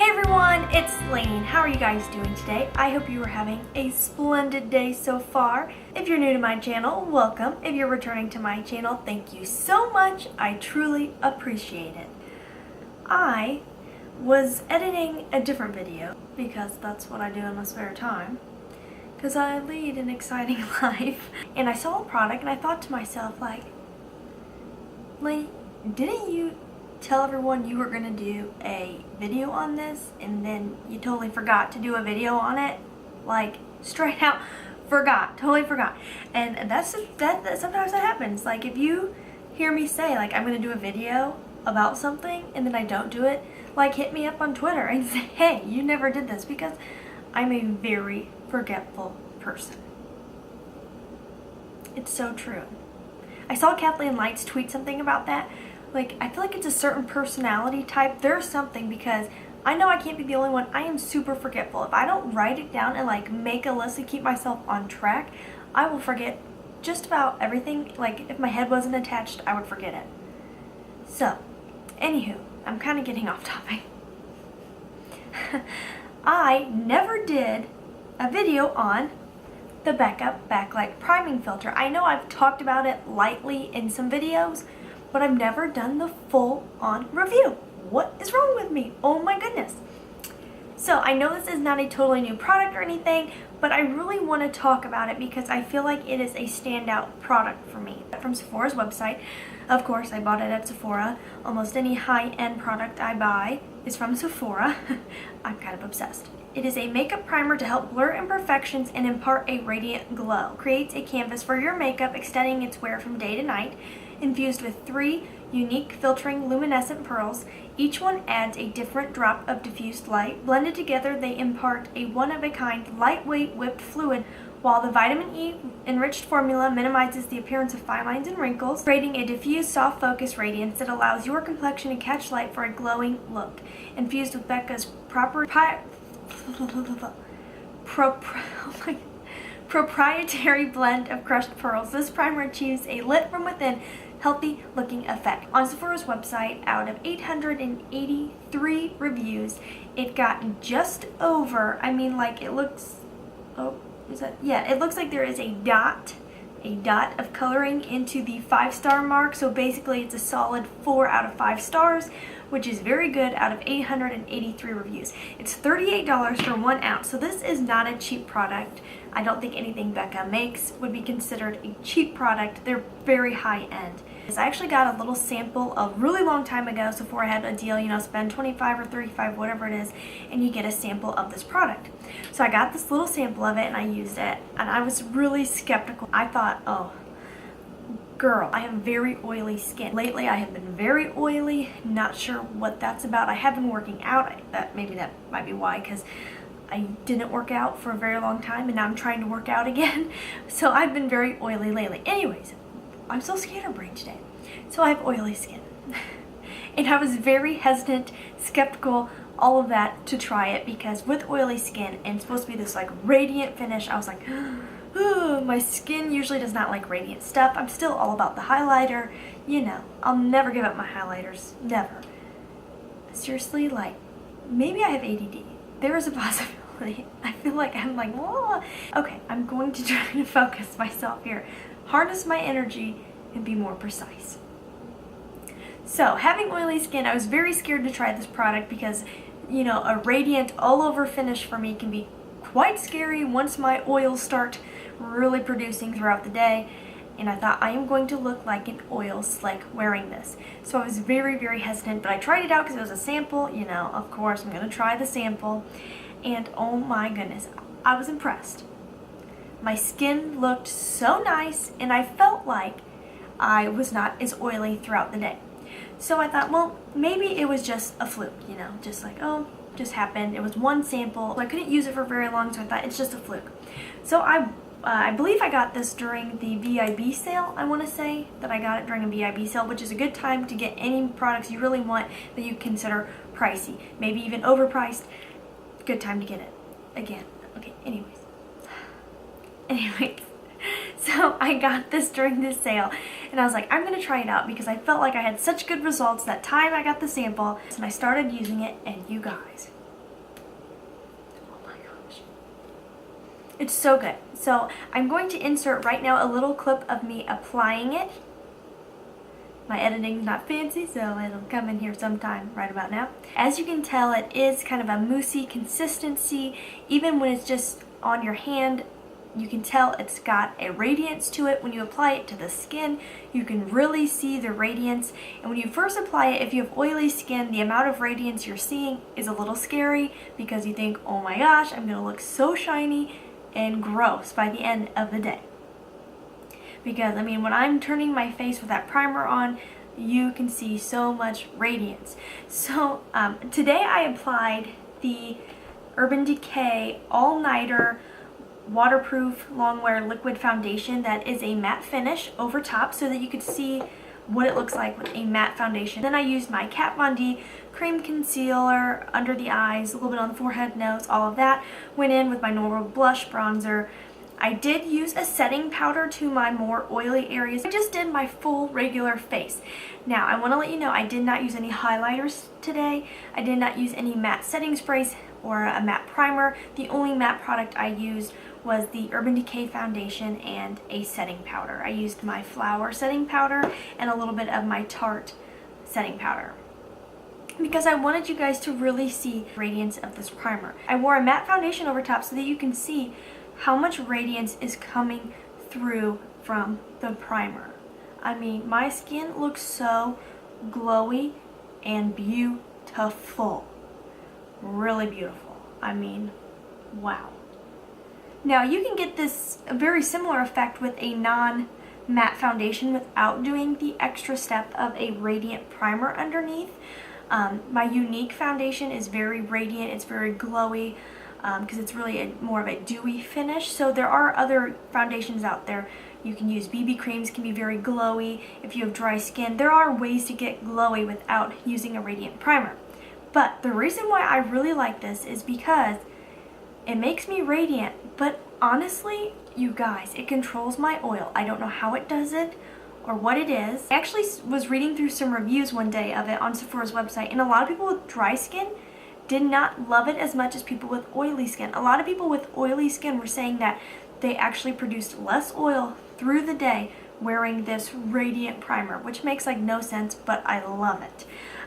Hey everyone, it's Laynie. How are you guys doing today? I hope you are having a splendid day so far. If you're new to my channel, welcome. If you're returning to my channel, thank you so much. I truly appreciate it. I was editing a different video because that's what I do in my spare time, because I lead an exciting life. And I saw a product and I thought to myself, like, Laynie, didn't you tell everyone you were gonna do a video on this and then you totally forgot to do a video on it? Like, straight out totally forgot. And that sometimes that happens. Like, if you hear me say, like, I'm gonna do a video about something and then I don't do it, like, hit me up on Twitter and say, hey, you never did this, because I'm a very forgetful person. It's so true. I saw Kathleen Lights tweet something about that. Like, I feel like it's a certain personality type. There's something, because I know I can't be the only one. I am super forgetful. If I don't write it down and, like, make a list to keep myself on track, I will forget just about everything. Like, if my head wasn't attached, I would forget it. So, anywho, I'm kind of getting off topic. I never did a video on the Becca Backlight priming filter. I know I've talked about it lightly in some videos, but I've never done the full-on review. What is wrong with me? Oh my goodness. So I know this is not a totally new product or anything, but I really want to talk about it because I feel like it is a standout product for me. From Sephora's website. Of course, I bought it at Sephora. Almost any high-end product I buy is from Sephora. I'm kind of obsessed. It is a makeup primer to help blur imperfections and impart a radiant glow. Creates a canvas for your makeup, extending its wear from day to night. Infused with 3 unique filtering luminescent pearls. Each one adds a different drop of diffused light. Blended together, they impart a one-of-a-kind, lightweight whipped fluid, while the vitamin E enriched formula minimizes the appearance of fine lines and wrinkles, creating a diffused, soft focus radiance that allows your complexion to catch light for a glowing look. Infused with Becca's proprietary blend of crushed pearls, this primer achieves a lit from within, healthy looking effect. On Sephora's website, out of 883 reviews, it got just over, I mean, like, it looks, it looks like there is a dot of coloring into the 5-star mark. So basically it's a solid 4 out of 5 stars, which is very good out of 883 reviews. It's $38 for 1 ounce, so this is not a cheap product. I don't think anything Becca makes would be considered a cheap product. They're very high end. I actually got a little sample a really long time ago. Sephora had a deal, you know, spend $25 or $35, whatever it is, and you get a sample of this product. So I got this little sample of it and I used it, and I was really skeptical. I thought, oh, girl, I have very oily skin. Lately I have been very oily, not sure what that's about. I have been working out. Maybe that might be why, because I didn't work out for a very long time and now I'm trying to work out again. So I've been very oily lately. Anyways, I'm so scatterbrained today. So I have oily skin. And I was very hesitant, skeptical, all of that, to try it, because with oily skin and it's supposed to be this like radiant finish, I was like, oh, my skin usually does not like radiant stuff. I'm still all about the highlighter. You know, I'll never give up my highlighters. Never. Seriously, like, maybe I have ADD. There is a possibility. I feel like I'm like, whoa. Okay, I'm going to try to focus myself here. Harness my energy and be more precise. So, having oily skin, I was very scared to try this product because, you know, a radiant all over finish for me can be quite scary once my oils start really producing throughout the day. And I thought, I am going to look like an oil slick wearing this. So I was very, very hesitant, but I tried it out because it was a sample. You know, of course, I'm going to try the sample. And oh my goodness, I was impressed. My skin looked so nice, and I felt like I was not as oily throughout the day. So I thought, well, maybe it was just a fluke, you know, just like, oh, just happened. It was one sample. I couldn't use it for very long, so I thought it's just a fluke. So I believe I got this during the VIB sale. I want to say that I got it during a VIB sale, which is a good time to get any products you really want that you consider pricey, maybe even overpriced. Good time to get it. Again. Okay, anyways. So I got this during this sale, and I was like, I'm going to try it out because I felt like I had such good results that time I got the sample, and I started using it, and you guys, It's so good. So I'm going to insert right now a little clip of me applying it. My editing's not fancy, so it'll come in here sometime right about now. As you can tell, it is kind of a moussey consistency. Even when it's just on your hand, you can tell it's got a radiance to it. When you apply it to the skin, you can really see the radiance. And when you first apply it, if you have oily skin, the amount of radiance you're seeing is a little scary because you think, oh my gosh, I'm gonna look so shiny and gross by the end of the day. Because I mean, when I'm turning my face with that primer on, you can see so much radiance. So today I applied the Urban Decay All Nighter Waterproof Longwear Liquid Foundation that is a matte finish over top so that you could see what it looks like with a matte foundation. Then I used my Kat Von D cream concealer under the eyes, a little bit on the forehead, nose, all of that. Went in with my normal blush bronzer. I did use a setting powder to my more oily areas. I just did my full regular face. Now I want to let you know I did not use any highlighters today. I did not use any matte setting sprays or a matte primer. The only matte product I used was the Urban Decay foundation and a setting powder. I used my Flower setting powder and a little bit of my Tarte setting powder because I wanted you guys to really see the radiance of this primer. I wore a matte foundation over top so that you can see how much radiance is coming through from the primer. I mean, my skin looks so glowy and beautiful. Really beautiful. I mean, wow. Now you can get this very similar effect with a non-matte foundation without doing the extra step of a radiant primer underneath. My Younique foundation is very radiant, it's very glowy because it's really more of a dewy finish. So there are other foundations out there. You can use BB creams, can be very glowy. If you have dry skin, there are ways to get glowy without using a radiant primer. But the reason why I really like this is because it makes me radiant, but honestly, you guys, it controls my oil. I don't know how it does it or what it is. I actually was reading through some reviews one day of it on Sephora's website, and a lot of people with dry skin did not love it as much as people with oily skin. A lot of people with oily skin were saying that they actually produced less oil through the day wearing this radiant primer, which makes like no sense, but I love it.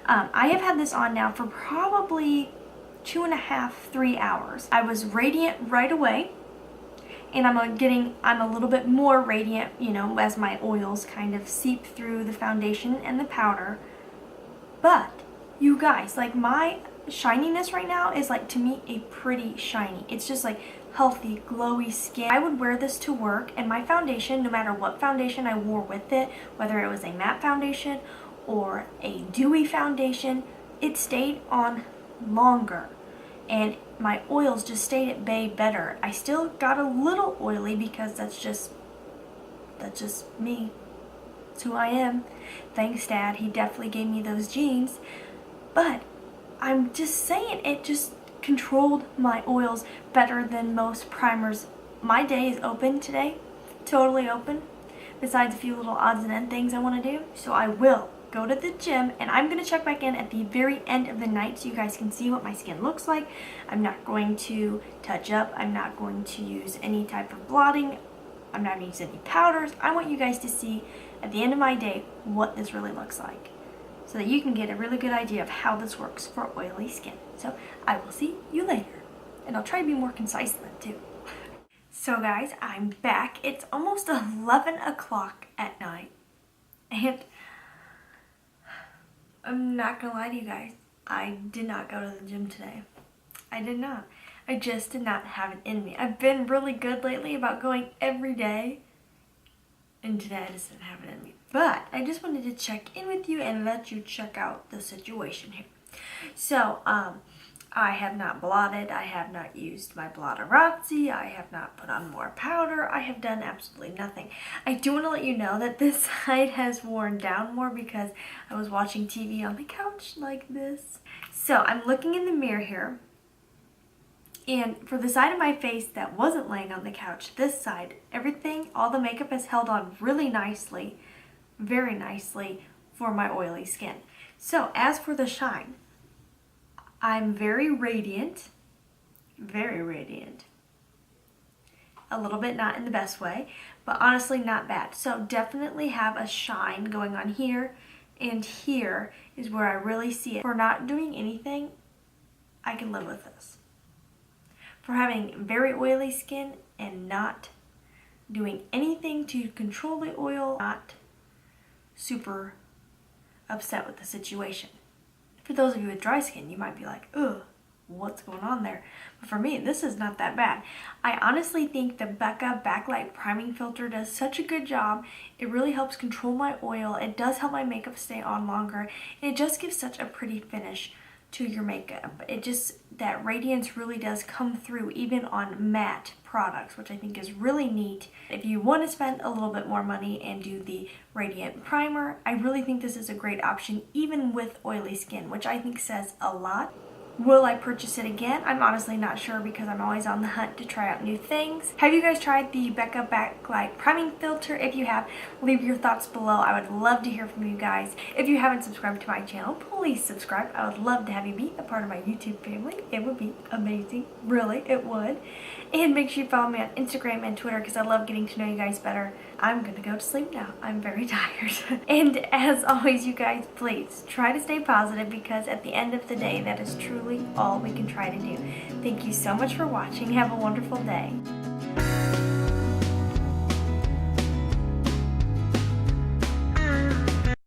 I have had this on now for probably 2.5, 3 hours. I was radiant right away, and I'm a little bit more radiant, you know, as my oils kind of seep through the foundation and the powder. But you guys, like, my shininess right now is like, to me, a pretty shiny. It's just like healthy, glowy skin. I would wear this to work, and my foundation, no matter what foundation I wore with it, whether it was a matte foundation or a dewy foundation, it stayed on longer, and my oils just stayed at bay better. I still got a little oily because that's just me. It's who I am. Thanks, Dad. He definitely gave me those genes. But I'm just saying, it just controlled my oils better than most primers. My day is open today, totally open, besides a few little odds and ends things I want to do. So I will go to the gym, and I'm going to check back in at the very end of the night so you guys can see what my skin looks like. I'm not going to touch up. I'm not going to use any type of blotting. I'm not going to use any powders. I want you guys to see at the end of my day what this really looks like so that you can get a really good idea of how this works for oily skin. So I will see you later, and I'll try to be more concise then too. So guys, I'm back. It's almost 11 o'clock at night, and I'm not gonna lie to you guys, I did not go to the gym today. I did not. I just did not have it in me. I've been really good lately about going every day, and today I just didn't have it in me. But I just wanted to check in with you and let you check out the situation here. So, I have not blotted, I have not used my Blotterazzi, I have not put on more powder, I have done absolutely nothing. I do want to let you know that this side has worn down more because I was watching TV on the couch like this. So I'm looking in the mirror here, and for the side of my face that wasn't laying on the couch, this side, everything, all the makeup has held on really nicely, very nicely for my oily skin. So as for the shine, I'm very radiant, a little bit, not in the best way, but honestly not bad. So definitely have a shine going on here, and here is where I really see it. For not doing anything, I can live with this. For having very oily skin and not doing anything to control the oil, not super upset with the situation. For those of you with dry skin, you might be like, ugh, what's going on there? But for me, this is not that bad. I honestly think the Becca Backlight Priming Filter does such a good job. It really helps control my oil. It does help my makeup stay on longer. And it just gives such a pretty finish to your makeup. It just, that radiance really does come through even on matte products, which I think is really neat. If you want to spend a little bit more money and do the radiant primer, I really think this is a great option even with oily skin, which I think says a lot. Will I purchase it again? I'm honestly not sure because I'm always on the hunt to try out new things. Have you guys tried the Becca Backlight Priming Filter? If you have, leave your thoughts below. I would love to hear from you guys. If you haven't subscribed to my channel, please subscribe. I would love to have you be a part of my YouTube family. It would be amazing. Really, it would. And make sure you follow me on Instagram and Twitter because I love getting to know you guys better. I'm gonna go to sleep now. I'm very tired. And as always, you guys, please try to stay positive because at the end of the day, that is truly all we can try to do. Thank you so much for watching. Have a wonderful day.